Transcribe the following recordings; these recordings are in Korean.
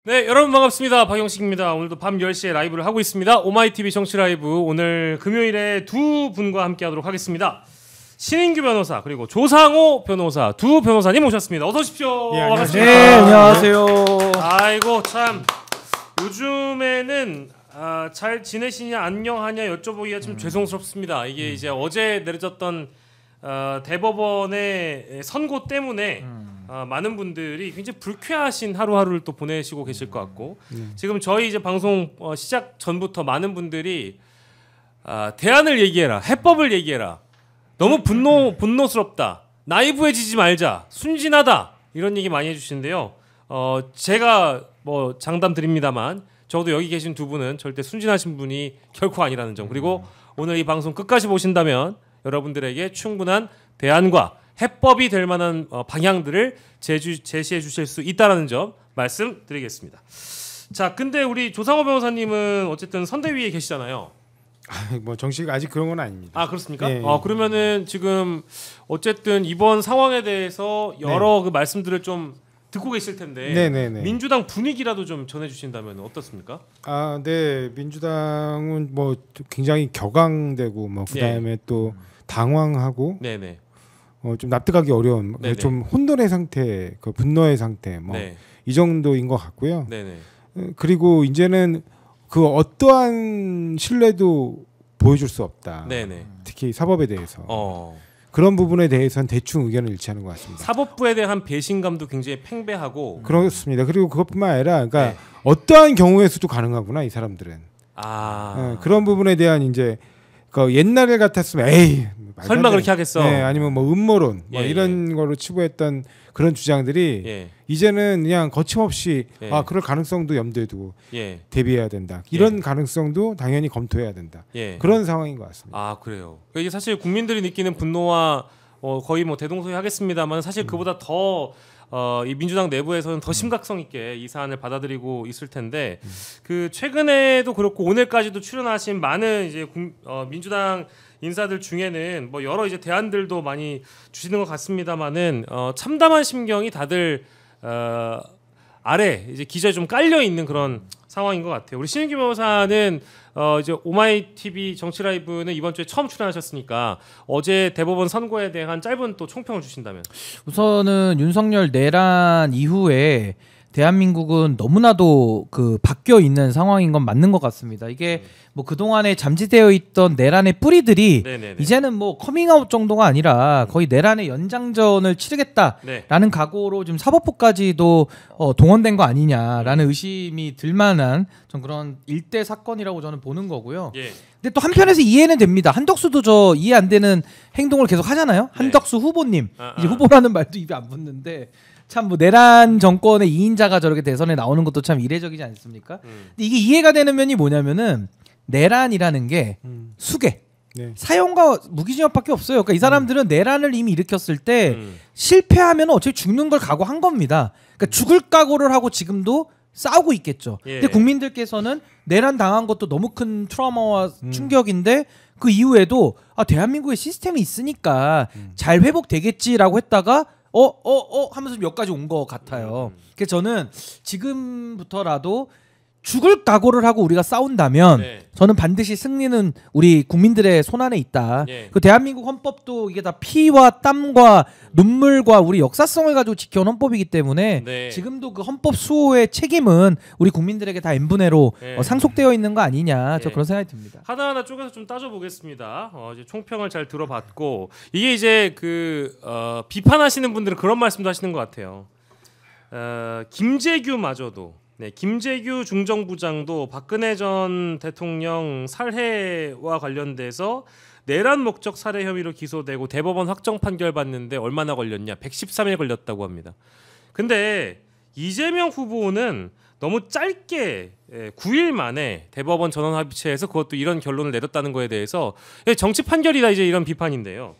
네, 여러분 반갑습니다. 박영식입니다. 오늘도 밤 10시에 라이브를 하고 있습니다. 오마이TV 정치 라이브 오늘 금요일에 두 분과 함께 하도록 하겠습니다. 신인규 변호사 그리고 조상호 변호사 두 변호사님 오셨습니다. 어서 오십시오. 예, 반갑습니다. 네, 안녕하세요. 아이고 참 요즘에는 잘 지내시냐 안녕하냐 여쭤보기가 좀 죄송스럽습니다. 이게 이제 어제 내려졌던 대법원의 선고 때문에 많은 분들이 굉장히 불쾌하신 하루하루를 또 보내시고 계실 것 같고 지금 저희 이제 방송 시작 전부터 많은 분들이 대안을 얘기해라, 해법을 얘기해라, 너무 분노스럽다, 나이브해지지 말자, 순진하다 이런 얘기 많이 해주시는데요. 제가 뭐 장담 드립니다만 적어도 여기 계신 두 분은 절대 순진하신 분이 결코 아니라는 점, 그리고 오늘 이 방송 끝까지 보신다면 여러분들에게 충분한 대안과 해법이 될 만한 방향들을 제시해 주실 수 있다는 점 말씀드리겠습니다. 자, 근데 우리 조상호 변호사님은 어쨌든 선대위에 계시잖아요. 뭐 정식 아직 그런 건 아닙니다. 아, 그렇습니까? 예, 그러면은 지금 어쨌든 이번 상황에 대해서 여러 그 말씀들을 좀 듣고 계실 텐데 네네네. 민주당 분위기라도 좀 전해주신다면 어떻습니까? 네, 민주당은 뭐 굉장히 격앙되고 뭐 그다음에 또 당황하고 네네. 좀 납득하기 어려운 네네. 좀 혼돈의 상태, 그 분노의 상태 뭐 이 정도인 것 같고요. 네네. 그리고 이제는 그 어떠한 신뢰도 보여줄 수 없다. 네네. 특히 사법에 대해서 그런 부분에 대해서는 대충 의견을 일치하는 것 같습니다. 사법부에 대한 배신감도 굉장히 팽배하고 그렇습니다. 그리고 그것뿐만 아니라 그러니까 네. 어떠한 경우에서도 가능하구나 이 사람들은. 그런 부분에 대한 이제 그 옛날에 같았으면 에이 설마 그렇게 하겠어. 네, 아니면 뭐 음모론 예, 이런 거로 치부했던 그런 주장들이 이제는 그냥 거침없이 그럴 가능성도 염두에 두고 대비해야 된다. 이런 가능성도 당연히 검토해야 된다. 그런 상황인 것 같습니다. 아, 그래요. 이게 사실 국민들이 느끼는 분노와 거의 뭐 대동소이하겠습니다만 사실 그보다 더 이 민주당 내부에서는 더 심각성 있게 이 사안을 받아들이고 있을 텐데 그 최근에도 그렇고 오늘까지도 출연하신 많은 이제 민주당 인사들 중에는 뭐 여러 이제 대안들도 많이 주시는 것 같습니다만은 참담한 심경이 다들 아래 이제 기저에 좀 깔려 있는 그런 상황인 것 같아요. 우리 신인규 변호사는 이제 오마이TV 정치 라이브는 이번 주에 처음 출연하셨으니까 어제 대법원 선고에 대한 짧은 또 총평을 주신다면. 우선은 윤석열 내란 이후에 대한민국은 너무나도 그 바뀌어 있는 상황인 건 맞는 것 같습니다. 이게 뭐 그동안에 잠재되어 있던 내란의 뿌리들이 이제는 뭐 커밍아웃 정도가 아니라 거의 내란의 연장전을 치르겠다라는 각오로 지금 사법부까지도 동원된 거 아니냐라는 의심이 들만한 전 그런 일대 사건이라고 저는 보는 거고요. 근데 또 한편에서 이해는 됩니다. 한덕수도 저 이해 안 되는 행동을 계속 하잖아요. 한덕수 후보님 이제 후보라는 말도 입에 안 붙는데 참 뭐 내란 정권의 2인자가 저렇게 대선에 나오는 것도 참 이례적이지 않습니까? 근데 이게 이해가 되는 면이 뭐냐면은 내란이라는 게 수괴, 사형과 무기징역밖에 없어요. 그러니까 이 사람들은 내란을 이미 일으켰을 때 실패하면 어차피 죽는 걸 각오한 겁니다. 그러니까 죽을 각오를 하고 지금도 싸우고 있겠죠. 근데 국민들께서는 내란 당한 것도 너무 큰 트라우마와 충격인데 그 이후에도 대한민국의 시스템이 있으니까 잘 회복되겠지라고 했다가 하면서 몇 가지 온 것 같아요. 그래서 저는 지금부터라도 죽을 각오를 하고 우리가 싸운다면 저는 반드시 승리는 우리 국민들의 손안에 있다. 그 대한민국 헌법도 이게 다 피와 땀과 눈물과 우리 역사성을 가지고 지켜온 헌법이기 때문에 지금도 그 헌법 수호의 책임은 우리 국민들에게 다 n분의로 상속되어 있는 거 아니냐. 저 그런 생각이 듭니다. 하나하나 쪼개서 좀 따져보겠습니다. 이제 총평을 잘 들어봤고 이게 이제 비판하시는 분들은 그런 말씀도 하시는 것 같아요. 김재규마저도 김재규 중정부장도 박근혜 전 대통령 살해와 관련돼서 내란 목적 살해 혐의로 기소되고 대법원 확정 판결 받는데 얼마나 걸렸냐? 113일 걸렸다고 합니다. 근데 이재명 후보는 너무 짧게 9일 만에 대법원 전원 합의체에서 그것도 이런 결론을 내렸다는 거에 대해서 정치 판결이다 이제 이런 비판인데요.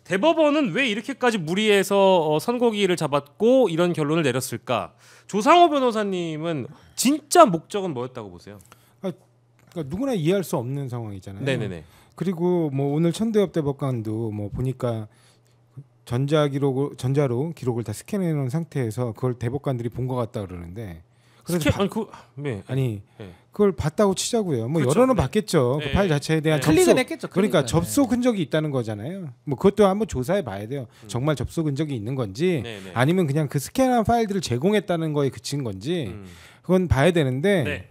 대법원은 왜 이렇게까지 무리해서 선고기일을 잡았고 이런 결론을 내렸을까? 조상호 변호사님은 진짜 목적은 뭐였다고 보세요? 그러니까 누구나 이해할 수 없는 상황이잖아요. 네네네. 그리고 뭐 오늘 천대엽 대법관도 뭐 보니까 전자로 기록을 다 스캔해 놓은 상태에서 그걸 대법관들이 본 것 같다 그러는데 그래서 아니 그걸 봤다고 치자고요. 뭐 그렇죠. 여론은 봤겠죠. 그 파일 자체에 대한 클릭은 했겠죠. 그러니까 접속 흔적이 있다는 거잖아요. 뭐 그것도 한번 조사해 봐야 돼요. 정말 접속 흔적이 있는 건지 아니면 그냥 그 스캔한 파일들을 제공했다는 거에 그친 건지 그건 봐야 되는데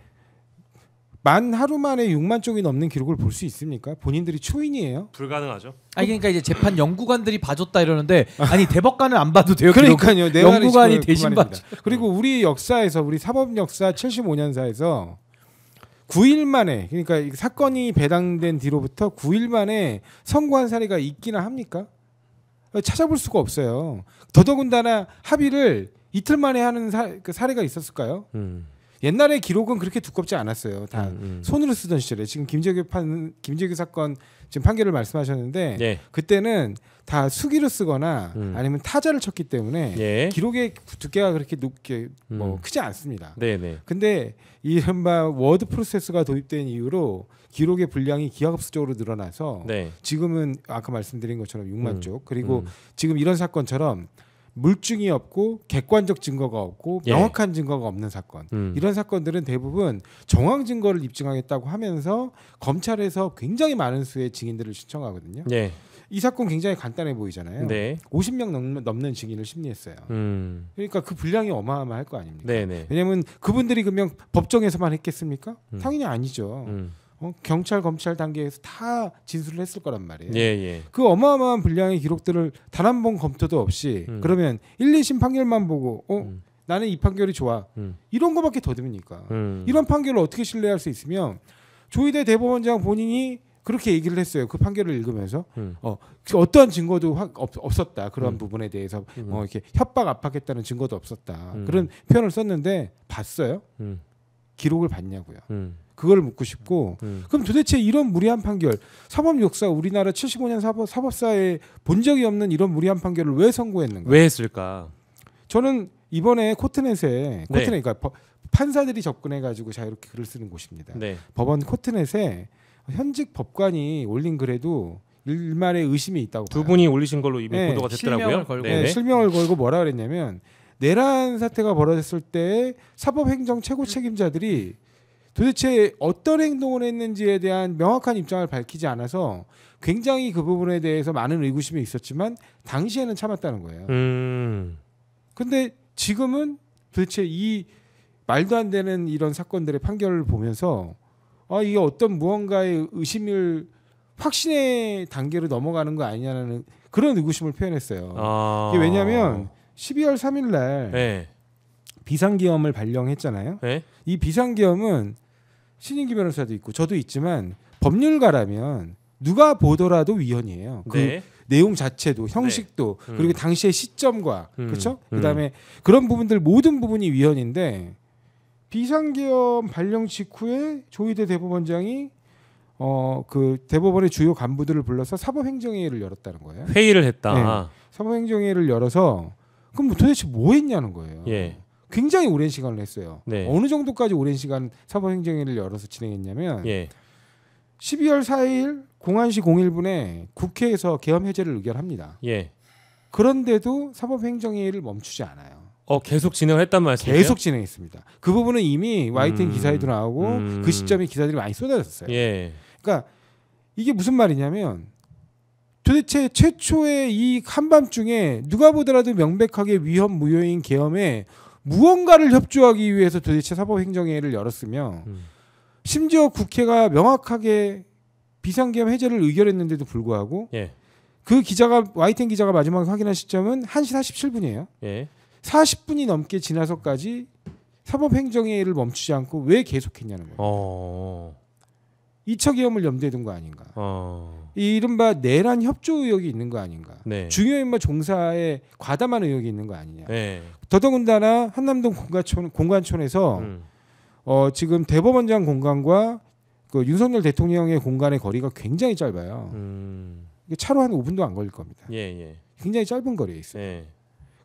만 하루 만에 6만 쪽이 넘는 기록을 볼 수 있습니까? 본인들이 초인이에요? 불가능하죠. 아니 그러니까 이제 재판 연구관들이 봐줬다 이러는데 아니 대법관은 안 봐도 돼요. 그러니까요. 연구관이 대신 봐줘. 그리고 우리 역사에서 우리 사법 역사 75년사에서 9일 만에 그러니까 사건이 배당된 뒤로부터 9일 만에 선고한 사례가 있기나 합니까? 찾아볼 수가 없어요. 더더군다나 합의를 이틀 만에 하는 사례가 있었을까요? 옛날에 기록은 그렇게 두껍지 않았어요. 다 손으로 쓰던 시절에 지금 김재규 사건 지금 판결을 말씀하셨는데 그때는 다 수기로 쓰거나 아니면 타자를 쳤기 때문에 기록의 두께가 그렇게 높게 뭐 크지 않습니다. 근데 이른바 워드 프로세스가 도입된 이후로 기록의 분량이 기하급수적으로 늘어나서 지금은 아까 말씀드린 것처럼 6만 쪽 그리고 지금 이런 사건처럼 물증이 없고 객관적 증거가 없고 명확한 증거가 없는 사건 이런 사건들은 대부분 정황 증거를 입증하겠다고 하면서 검찰에서 굉장히 많은 수의 증인들을 신청하거든요. 이 사건 굉장히 간단해 보이잖아요. 50명 넘는 증인을 심리했어요. 그러니까 그 분량이 어마어마할 거 아닙니까? 왜냐하면 그분들이 그러면 법정에서만 했겠습니까? 당연히 아니죠. 경찰 검찰 단계에서 다 진술을 했을 거란 말이에요. 그 어마어마한 분량의 기록들을 단 한 번 검토도 없이 그러면 1, 2심 판결만 보고 나는 이 판결이 좋아 이런 거밖에 더듬으니까 이런 판결을 어떻게 신뢰할 수 있으면 조희대 대법원장 본인이 그렇게 얘기를 했어요. 그 판결을 읽으면서 어떠한 증거도 없었다. 그런 부분에 대해서 이렇게 협박 압박했다는 증거도 없었다. 그런 표현을 썼는데 봤어요? 기록을 봤냐고요. 그걸 묻고 싶고 그럼 도대체 이런 무리한 판결 사법 역사 우리나라 75년 사법사에 본 적이 없는 이런 무리한 판결을 왜 선고했는가? 왜 했을까? 저는 이번에 코트넷에 그러니까 판사들이 접근해가지고 자유롭게 글을 쓰는 곳입니다. 법원 코트넷에 현직 법관이 올린 글에도 일말의 의심이 있다고 두 분이 올리신 걸로 이미 보도가 됐더라고요. 실명을 걸고 뭐라 그랬냐면 내란 사태가 벌어졌을 때 사법행정 최고 책임자들이 도대체 어떤 행동을 했는지에 대한 명확한 입장을 밝히지 않아서 굉장히 그 부분에 대해서 많은 의구심이 있었지만 당시에는 참았다는 거예요. 근데 지금은 도대체 이 말도 안 되는 이런 사건들의 판결을 보면서 이게 어떤 무언가의 의심을 확신의 단계로 넘어가는 거 아니냐는 그런 의구심을 표현했어요. 이게 왜냐하면 12월 3일 날 비상계엄을 발령했잖아요. 이 비상계엄은 신인기 변호사도 있고 저도 있지만 법률가라면 누가 보더라도 위헌이에요. 그 내용 자체도 형식도 그리고 당시의 시점과 그렇죠? 그다음에 그런 부분들 모든 부분이 위헌인데 비상계엄 발령 직후에 조희대 대법원장이 그 대법원의 주요 간부들을 불러서 사법행정회의를 열었다는 거예요. 회의를 했다. 사법행정회의를 열어서 그럼 도대체 뭐 했냐는 거예요. 굉장히 오랜 시간을 했어요. 어느 정도까지 오랜 시간 사법행정회의를 열어서 진행했냐면 12월 4일 0시 01분에 국회에서 계엄 해제를 의결합니다. 그런데도 사법행정회의를 멈추지 않아요. 계속 진행했단 말씀이세요? 계속 진행했습니다. 그 부분은 이미 YTN 기사에도 나오고 그 시점에 기사들이 많이 쏟아졌어요. 그러니까 이게 무슨 말이냐면 도대체 최초의 이 한밤중에 누가 보더라도 명백하게 위헌 무효인 계엄에 무언가를 협조하기 위해서 도대체 사법행정회의를 열었으며 심지어 국회가 명확하게 비상계엄 해제를 의결했는데도 불구하고 그 기자가 YTN 기자가 마지막에 확인한 시점은 1시 47분이에요. 40분이 넘게 지나서까지 사법행정회의를 멈추지 않고 왜 계속했냐는 거예요. 2차 계엄을 염두에 둔 거 아닌가. 이 이른바 내란 협조 의혹이 있는 거 아닌가. 중요 인물 종사에 과다한 의혹이 있는 거 아니냐. 더더군다나 한남동 공관촌에서 지금 대법원장 공간과 그 윤석열 대통령의 공간의 거리가 굉장히 짧아요. 차로 한 5분도 안 걸릴 겁니다. 굉장히 짧은 거리에 있어요.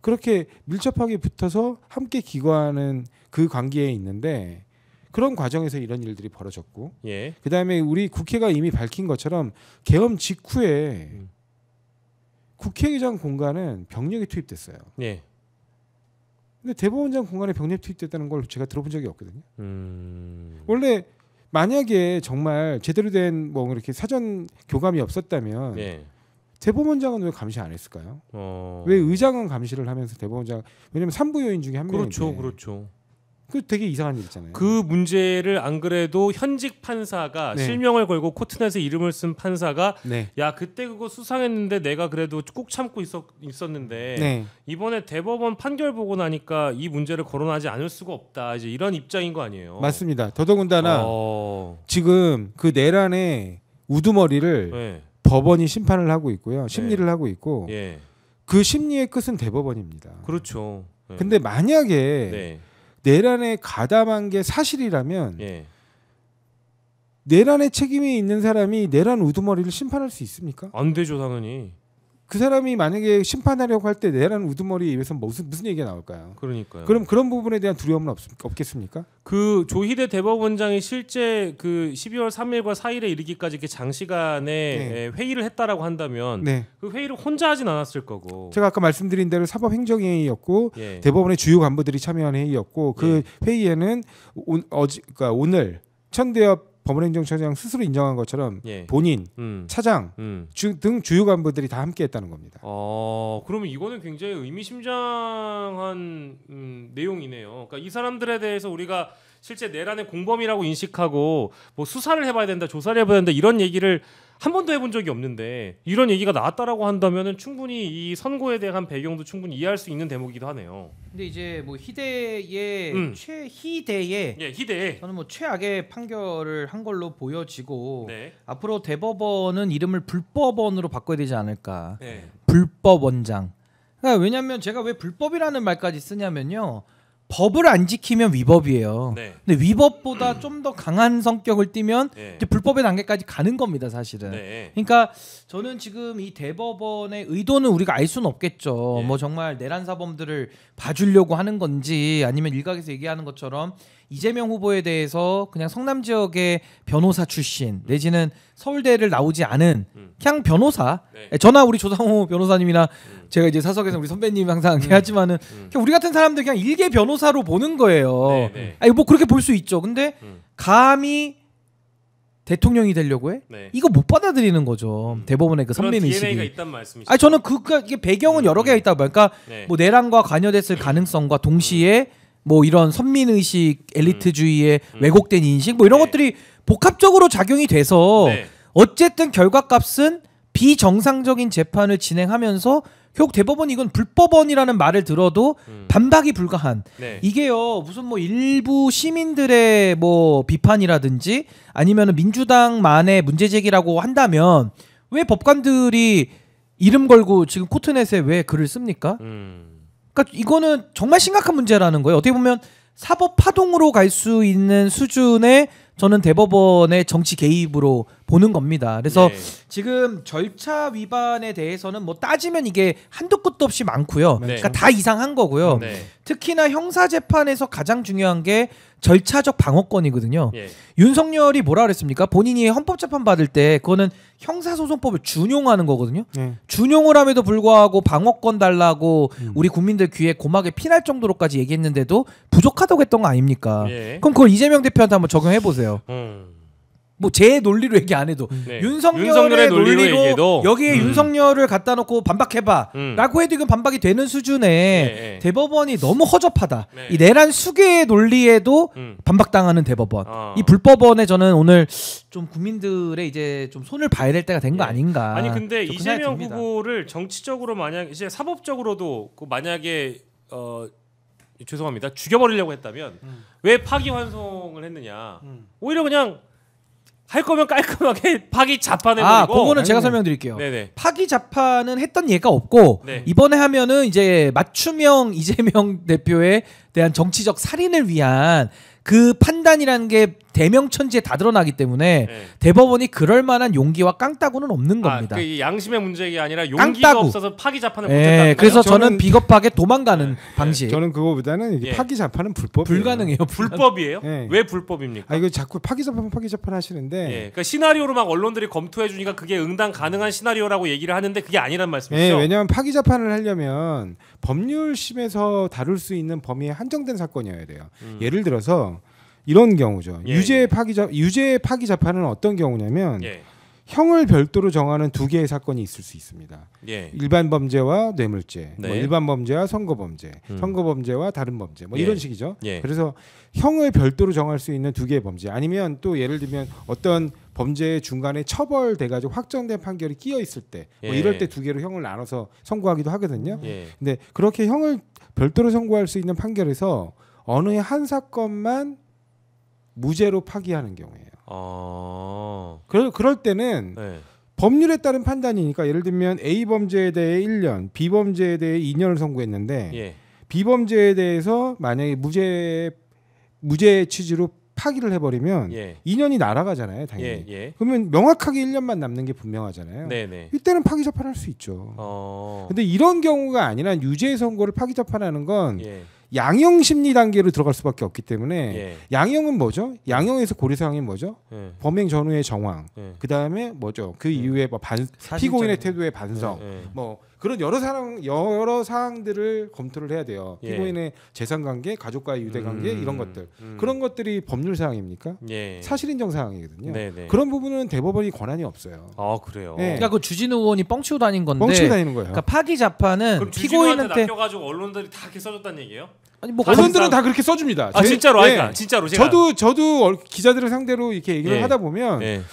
그렇게 밀접하게 붙어서 함께 기거하는 그 관계에 있는데 그런 과정에서 이런 일들이 벌어졌고 그다음에 우리 국회가 이미 밝힌 것처럼 계엄 직후에 국회의장 공간은 병력이 투입됐어요. 근데 대법원장 공간에 병력 투입됐다는 걸 제가 들어본 적이 없거든요. 원래 만약에 정말 제대로 된 뭐 이렇게 사전 교감이 없었다면 예. 대법원장은 왜 감시 안 했을까요? 왜 의장은 감시를 하면서 대법원장 왜냐면 3부 요인 중에 한 명인데 그렇죠. 그 되게 이상한 일 있잖아요. 그 문제를 안 그래도 현직 판사가 네. 실명을 걸고 코트넷에 이름을 쓴 판사가 네. 야 그때 그거 수상했는데 내가 그래도 꾹 참고 있었는데 네. 이번에 대법원 판결 보고 나니까 이 문제를 거론하지 않을 수가 없다. 이제 이런 입장인 거 아니에요? 맞습니다. 더더군다나 지금 그 내란의 우두머리를 네. 법원이 심판을 하고 있고요. 심리를 네. 하고 있고 예. 그 심리의 끝은 대법원입니다. 그렇죠. 네. 근데 만약에 네. 내란에 가담한 게 사실이라면 예. 내란에 책임이 있는 사람이 내란 우두머리를 심판할 수 있습니까? 안 되죠 당연히. 그 사람이 만약에 심판하려고 할 때 내란 우두머리 입에서 무슨 얘기가 나올까요? 그러니까요. 그럼 그런 부분에 대한 두려움은 없겠습니까? 그 조희대 대법원장이 실제 그 12월 3일과 4일에 이르기까지 이렇게 장시간에 네. 회의를 했다라고 한다면 네. 그 회의를 혼자 하진 않았을 거고. 제가 아까 말씀드린 대로 사법행정회의였고 예. 대법원의 주요 간부들이 참여한 회의였고 그 예. 회의에는 그러니까 오늘 천대엽 법원행정처장 스스로 인정한 것처럼 예. 본인, 차장 등 주요 간부들이 다 함께했다는 겁니다. 그러면 이거는 굉장히 의미심장한 내용이네요. 그러니까 이 사람들에 대해서 우리가 실제 내란의 공범이라고 인식하고 뭐 수사를 해봐야 된다, 조사를 해봐야 된다 이런 얘기를 한 번도 해본 적이 없는데 이런 얘기가 나왔다라고 한다면은 충분히 이 선고에 대한 배경도 충분히 이해할 수 있는 대목이기도 하네요. 근데 이제 뭐 희대의 최희대의 희대 저는 뭐 최악의 판결을 한 걸로 보여지고 네. 앞으로 대법원은 이름을 불법원으로 바꿔야 되지 않을까. 네. 불법원장. 그러니까 왜냐하면 제가 왜 불법이라는 말까지 쓰냐면요. 법을 안 지키면 위법이에요. 네. 근데 위법보다 좀 더 강한 성격을 띠면 네. 이제 불법의 단계까지 가는 겁니다, 사실은. 네. 그러니까 저는 지금 이 대법원의 의도는 우리가 알 수는 없겠죠. 네. 뭐 정말 내란 사범들을 봐주려고 하는 건지 아니면 일각에서 얘기하는 것처럼 이재명 후보에 대해서 그냥 성남 지역의 변호사 출신 내지는 서울대를 나오지 않은 그냥 변호사 네. 저나 우리 조상호 변호사님이나 제가 이제 사석에서 우리 선배님 항상 얘기하지만은 그냥 우리 같은 사람들 그냥 일개 변호사로 보는 거예요. 네, 네. 아니 뭐 그렇게 볼 수 있죠. 근데 감히 대통령이 되려고 해? 네. 이거 못 받아들이는 거죠. 대법원의 그 선민 의식이. DNA가 있단 말씀이시죠. 아니 저는 이게 배경은 여러 개가 있다고 봐요. 그러니까 네. 뭐 내란과 관여됐을 가능성과 동시에 뭐 이런 선민 의식, 엘리트주의의 왜곡된 인식 뭐 이런 네. 것들이 복합적으로 작용이 돼서 네. 어쨌든 결과값은 비정상적인 재판을 진행하면서 결국 대법원이 이건 불법원이라는 말을 들어도 반박이 불가한 네. 이게요 무슨 뭐 일부 시민들의 뭐 비판이라든지 아니면 민주당만의 문제제기라고 한다면 왜 법관들이 이름 걸고 지금 코트넷에 왜 글을 씁니까? 그러니까 이거는 정말 심각한 문제라는 거예요. 어떻게 보면 사법 파동으로 갈 수 있는 수준의 저는 대법원의 정치 개입으로 보는 겁니다. 그래서 네. 지금 절차 위반에 대해서는 뭐 따지면 이게 한도 끝도 없이 많고요. 네. 그러니까 다 이상한 거고요. 네. 특히나 형사 재판에서 가장 중요한 게 절차적 방어권이거든요. 예. 윤석열이 뭐라 그랬습니까? 본인이 헌법재판 받을 때 그거는 형사소송법을 준용하는 거거든요. 준용을 함에도 불구하고 방어권 달라고 우리 국민들 귀에 고막에 피날 정도로까지 얘기했는데도 부족하다고 했던 거 아닙니까? 예. 그럼 그걸 이재명 대표한테 한번 적용해 보세요. 뭐 제 논리로 얘기 안 해도 네. 윤석열의 논리로 여기에 윤석열을 갖다 놓고 반박해봐 라고 해도 이건 반박이 되는 수준의 네. 대법원이 너무 허접하다. 네. 이 내란 수괴의 논리에도 반박당하는 대법원. 이 불법원에 저는 오늘 좀 국민들의 이제 좀 손을 봐야 될 때가 된 거 아닌가. 아니 근데 이재명 후보를 정치적으로 만약 이제 사법적으로도 만약에 죄송합니다 죽여버리려고 했다면 왜 파기환송을 했느냐. 오히려 그냥 할 거면 깔끔하게 파기 자판해버리고. 그거는 제가 설명드릴게요. 네네. 파기 자판은 했던 예가 없고 네. 이번에 하면은 이제 맞춤형 이재명 대표에 대한 정치적 살인을 위한 그 판단이라는 게 대명천지에 다 드러나기 때문에 네. 대법원이 그럴 만한 용기와 깡따구는 없는 겁니다. 그 양심의 문제가 아니라 용기가 깡따구. 없어서 파기 자판을 못했다. 그래서 저는 비겁하게 도망가는 방식. 저는 그거보다는 이게 파기 자판은 불가능해요. 불법이에요? 왜 불법입니까? 이거 자꾸 파기 자판 하시는데. 그러니까 시나리오로 막 언론들이 검토해 주니까 그게 응당 가능한 시나리오라고 얘기를 하는데 그게 아니란 말씀이죠. 왜냐하면 파기 자판을 하려면 법률심에서 다룰 수 있는 범위에 한정된 사건이어야 돼요. 예를 들어서 이런 경우죠. 유죄 파기 자판은 어떤 경우냐면 형을 별도로 정하는 두 개의 사건이 있을 수 있습니다. 일반 범죄와 뇌물죄, 뭐 일반 범죄와 선거범죄, 선거범죄와 다른 범죄, 뭐 이런 식이죠. 그래서 형을 별도로 정할 수 있는 두 개의 범죄, 아니면 또 예를 들면 어떤 범죄의 중간에 처벌돼가지고 확정된 판결이 끼어 있을 때, 뭐 이럴 때 두 개로 형을 나눠서 선고하기도 하거든요. 근데 그렇게 형을 별도로 선고할 수 있는 판결에서 어느 한 사건만 무죄로 파기하는 경우예요. 그럴 때는 법률에 따른 판단이니까, 예를 들면 A 범죄에 대해 1년, B 범죄에 대해 2년을 선고했는데 B 범죄에 대해서 만약에 무죄 취지로 파기를 해버리면 2년이 날아가잖아요, 당연히. 그러면 명확하게 1년만 남는 게 분명하잖아요. 이때는 파기 재판할 수 있죠. 근데 이런 경우가 아니라 유죄 선고를 파기 재판하는 건 양형 심리 단계로 들어갈 수밖에 없기 때문에 양형은 뭐죠? 양형에서 고려 사항이 뭐죠? 범행 전후의 정황, 그 다음에 뭐죠? 그 이후에 뭐 피고인의 태도의 반성, 뭐 그런 여러 사항들을 검토를 해야 돼요. 피고인의 재산 관계, 가족과의 유대 관계, 이런 것들, 그런 것들이 법률 사항입니까? 사실인정 사항이거든요. 그런 부분은 대법원이 권한이 없어요. 그래요. 그러니까 그 주진우 의원이 뻥치고 다닌 건데. 뻥치고 다니는 거예요. 그러니까 파기 자판은 피고인한테 낚여가지고 언론들이 다 이렇게 써줬다는 얘기예요? 아니 뭐 언론들은 다 그렇게 써줍니다. 진짜로 하니까 진짜로 제가 저도 기자들을 상대로 이렇게 얘기를 하다 보면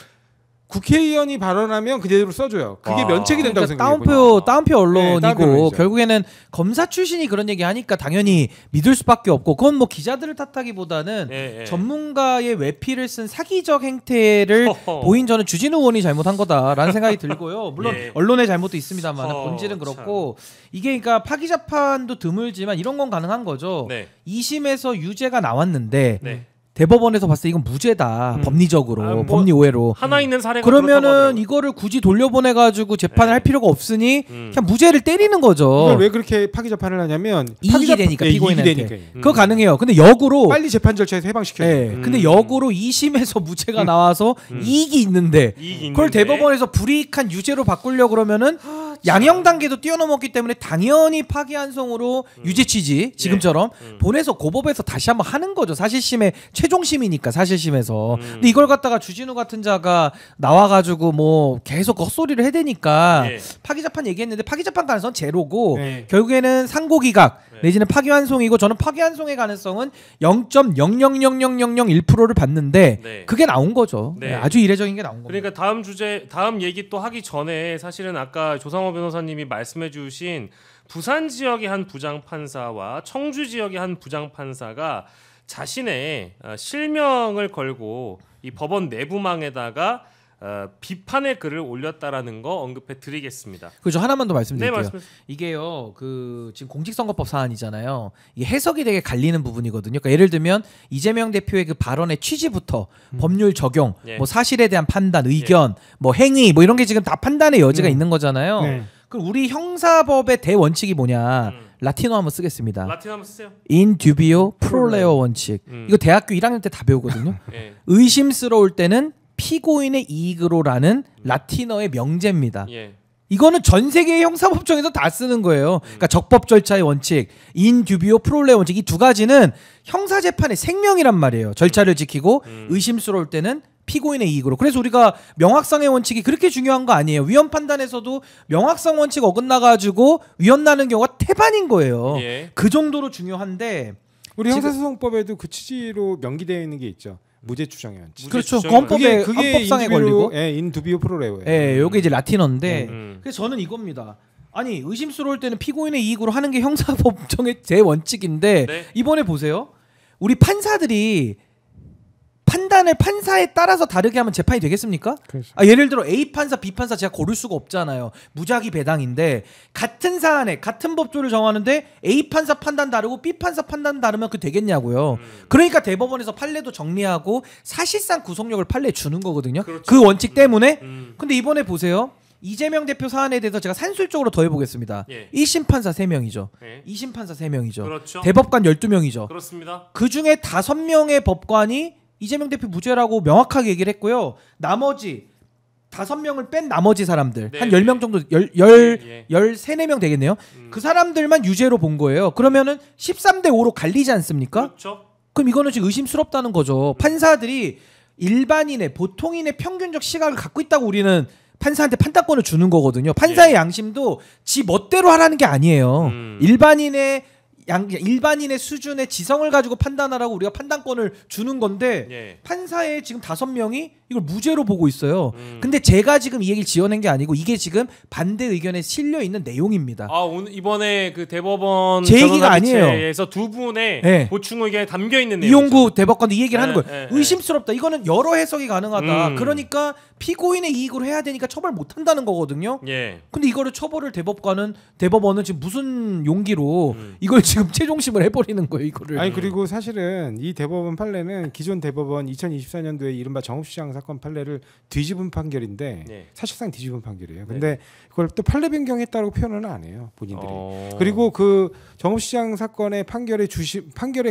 국회의원이 발언하면 그대로 써줘요. 그게 면책이 된다고 생각해요. 다운표 언론이고 결국에는 검사 출신이 그런 얘기하니까 당연히 믿을 수밖에 없고, 그건 뭐 기자들을 탓하기보다는 전문가의 외피를 쓴 사기적 행태를 보인 저는 주진우 의원이 잘못한 거다라는 생각이 들고요. 물론 언론의 잘못도 있습니다만 본질은 그렇고 이게 그러니까 파기 재판도 드물지만 이런 건 가능한 거죠. 2심에서 유죄가 나왔는데 대법원에서 봤을 때 이건 무죄다. 법리적으로 법리 오해로 하나 있는 사례가 그러면은 이거를 굳이 돌려보내가지고 재판을 할 필요가 없으니 그냥 무죄를 때리는 거죠. 이걸 왜 그렇게 파기 재판을 하냐면 이익이 되니까 피고인한테 그거 가능해요. 근데 역으로 빨리 재판 절차에서 해방시켜요. 근데 역으로 2심에서 무죄가 나와서 이익이 있는데 그걸 대법원에서 불이익한 유죄로 바꾸려고 그러면은 양형 단계도 뛰어넘었기 때문에 당연히 파기환송으로 유죄 취지 지금처럼 보내서 고법에서 다시 한번 하는 거죠. 사실심의 최종심이니까 사실심에서. 근데 이걸 갖다가 주진우 같은 자가 나와가지고 뭐 계속 헛소리를 해대니까 파기재판 얘기했는데 파기재판 가능성은 제로고 결국에는 상고기각 내지는 파기환송이고, 저는 파기환송의 가능성은 0.0000001%를 봤는데 그게 나온 거죠. 아주 이례적인 게 나온 거죠. 그러니까 다음 얘기 또 하기 전에 사실은 아까 조상호 변호사님이 말씀해주신 부산 지역의 한 부장판사와 청주 지역의 한 부장판사가 자신의 실명을 걸고 이 법원 내부망에다가 비판의 글을 올렸다라는 거 언급해 드리겠습니다. 그죠. 하나만 더 말씀드릴게요. 이게요, 그 지금 공직선거법 사안이잖아요. 이게 해석이 되게 갈리는 부분이거든요. 그러니까 예를 들면 이재명 대표의 그 발언의 취지부터 법률 적용, 뭐 사실에 대한 판단, 의견, 뭐 행위, 뭐 이런 게 지금 다 판단의 여지가 있는 거잖아요. 그럼 우리 형사법의 대원칙이 뭐냐? 라틴어 한번 쓰겠습니다. 라틴어 한번 쓰세요. In dubio pro reo 원칙. 이거 대학교 1학년 때 다 배우거든요. 의심스러울 때는 피고인의 이익으로라는 라틴어의 명제입니다. 이거는 전 세계의 형사법정에서 다 쓰는 거예요. 그러니까 적법 절차의 원칙, in dubio pro reo 원칙, 이 두 가지는 형사 재판의 생명이란 말이에요. 절차를 지키고 의심스러울 때는 피고인의 이익으로. 그래서 우리가 명확성의 원칙이 그렇게 중요한 거 아니에요. 위헌 판단에서도 명확성 원칙 어긋나가지고 위헌 나는 경우가 태반인 거예요. 그 정도로 중요한데 우리 형사소송법에도 그 취지로 명기되어 있는 게 있죠. 무죄 추정의 원칙. 그렇죠. 헌법에 그게 헌법상에 걸리고. 인두비오 프로레오예요. 요게 이제 라틴어인데. 그래서 저는 이겁니다. 아니 의심스러울 때는 피고인의 이익으로 하는 게 형사법정의 제 원칙인데 이번에 보세요. 우리 판사들이 판단을 판사에 따라서 다르게 하면 재판이 되겠습니까? 그렇죠. 예를 들어 A 판사, B 판사 제가 고를 수가 없잖아요. 무작위 배당인데 같은 사안에 같은 법조를 정하는데 A 판사 판단 다르고 B 판사 판단 다르면 그 되겠냐고요. 그러니까 대법원에서 판례도 정리하고 사실상 구속력을 판례에 주는 거거든요. 그렇죠. 그 원칙 때문에. 근데 이번에 보세요. 이재명 대표 사안에 대해서 제가 산술적으로 더해보겠습니다. 1심 판사 3명이죠. 2심 판사 3명이죠. 그렇죠. 대법관 12명이죠. 그렇습니다. 그중에 5명의 법관이 이재명 대표 무죄라고 명확하게 얘기를 했고요. 나머지 5명을 뺀 나머지 사람들 한 10명 정도 13, 4명 되겠네요. 그 사람들만 유죄로 본 거예요. 그러면은 13대 5로 갈리지 않습니까? 그렇죠. 그럼 이거는 지금 의심스럽다는 거죠. 판사들이 일반인의 보통인의 평균적 시각을 갖고 있다고 우리는 판사한테 판단권을 주는 거거든요. 판사의 양심도 지 멋대로 하라는 게 아니에요. 일반인의 수준의 지성을 가지고 판단하라고 우리가 판단권을 주는 건데 판사의 지금 5명이 이걸 무죄로 보고 있어요. 근데 제가 지금 이 얘기를 지어낸 게 아니고 이게 지금 반대 의견에 실려 있는 내용입니다. 오늘 이번에 그 대법원 제 얘기가 아니에요. 에서 두 분의 보충 의견에 담겨 있는 내용. 이용구 대법관도 이 얘기를 하는 거예요. 의심스럽다. 이거는 여러 해석이 가능하다. 그러니까 피고인의 이익으로 해야 되니까 처벌 못 한다는 거거든요. 근데 이거를 처벌을 대법원은 지금 무슨 용기로 이걸 지금 최종심을 해버리는 거예요. 이거를. 아니 그리고 사실은 이 대법원 판례는 기존 대법원 2024년도에 이른바 정읍시장 사건 판례를 뒤집은 판결인데 사실상 뒤집은 판결이에요. 근데 그걸 또 판례 변경했다고 표현은 안 해요. 본인들이. 그리고 그 정읍시장 사건의 판결에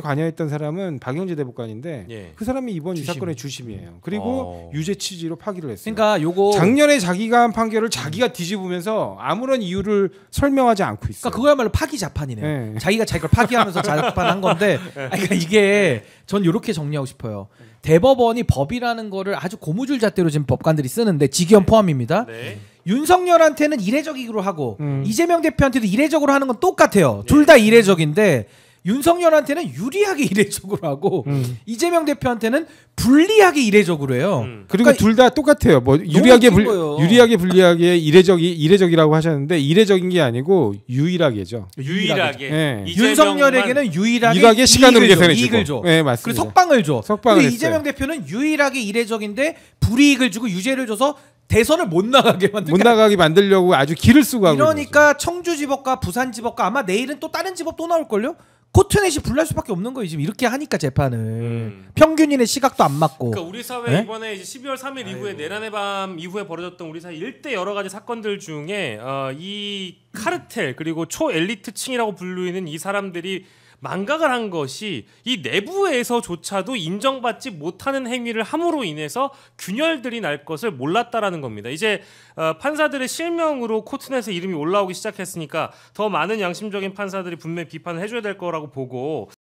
관여했던 사람은 박영재 대법관인데 그 사람이 이번 이 사건의 주심이에요. 그리고 유죄 취지로 파기를 했어요. 그러니까 요거 작년에 자기가 한 판결을 자기가 뒤집으면서 아무런 이유를 설명하지 않고 있어요. 그러니까 그거야말로 파기 자판이네요. 자기가 자기 걸 파기하면서 자판한 건데 그러니까 이게 전 이렇게 정리하고 싶어요. 대법원이 법이라는 거를 아주 고무줄 잣대로 지금 법관들이 쓰는데 직위원 포함입니다. 윤석열한테는 이례적으로 하고 이재명 대표한테도 이례적으로 하는 건 똑같아요. 둘 다 이례적인데 윤석열한테는 유리하게 이례적으로 하고 이재명 대표한테는 불리하게 이례적으로 해요. 그리고 그러니까 둘 다 똑같아요. 뭐 유리하게 불리하게 이례적이라고 하셨는데 이례적인 게 아니고 유일하게죠. 유일하게. 윤석열에게는 유일하게 시간으로 계산해 주고. 이익을 줘. 네, 맞습니다. 그리고 석방을 줘. 근데 이재명 대표는 유일하게 이례적인데 불이익을 주고 유죄를 줘서 대선을 못 나가게 만들려고 아주 기를 쓰고 하고. 그러니까 청주지법과 부산지법과 아마 내일은 또 다른 지법 또 나올걸요? 코트넷이 불날 수밖에 없는 거예요. 지금 이렇게 하니까 재판을 평균인의 시각도 안 맞고. 그러니까 우리 사회 이번에 이제 12월 3일 이후에 내란의 밤 이후에 벌어졌던 우리 사회 일대 여러 가지 사건들 중에 이 카르텔 그리고 초엘리트층이라고 불리는 이 사람들이 망각을 한 것이 이 내부에서조차도 인정받지 못하는 행위를 함으로 인해서 균열들이 날 것을 몰랐다라는 겁니다. 이제 판사들의 실명으로 코트넷에 이름이 올라오기 시작했으니까 더 많은 양심적인 판사들이 분명히 비판을 해줘야 될 거라고 보고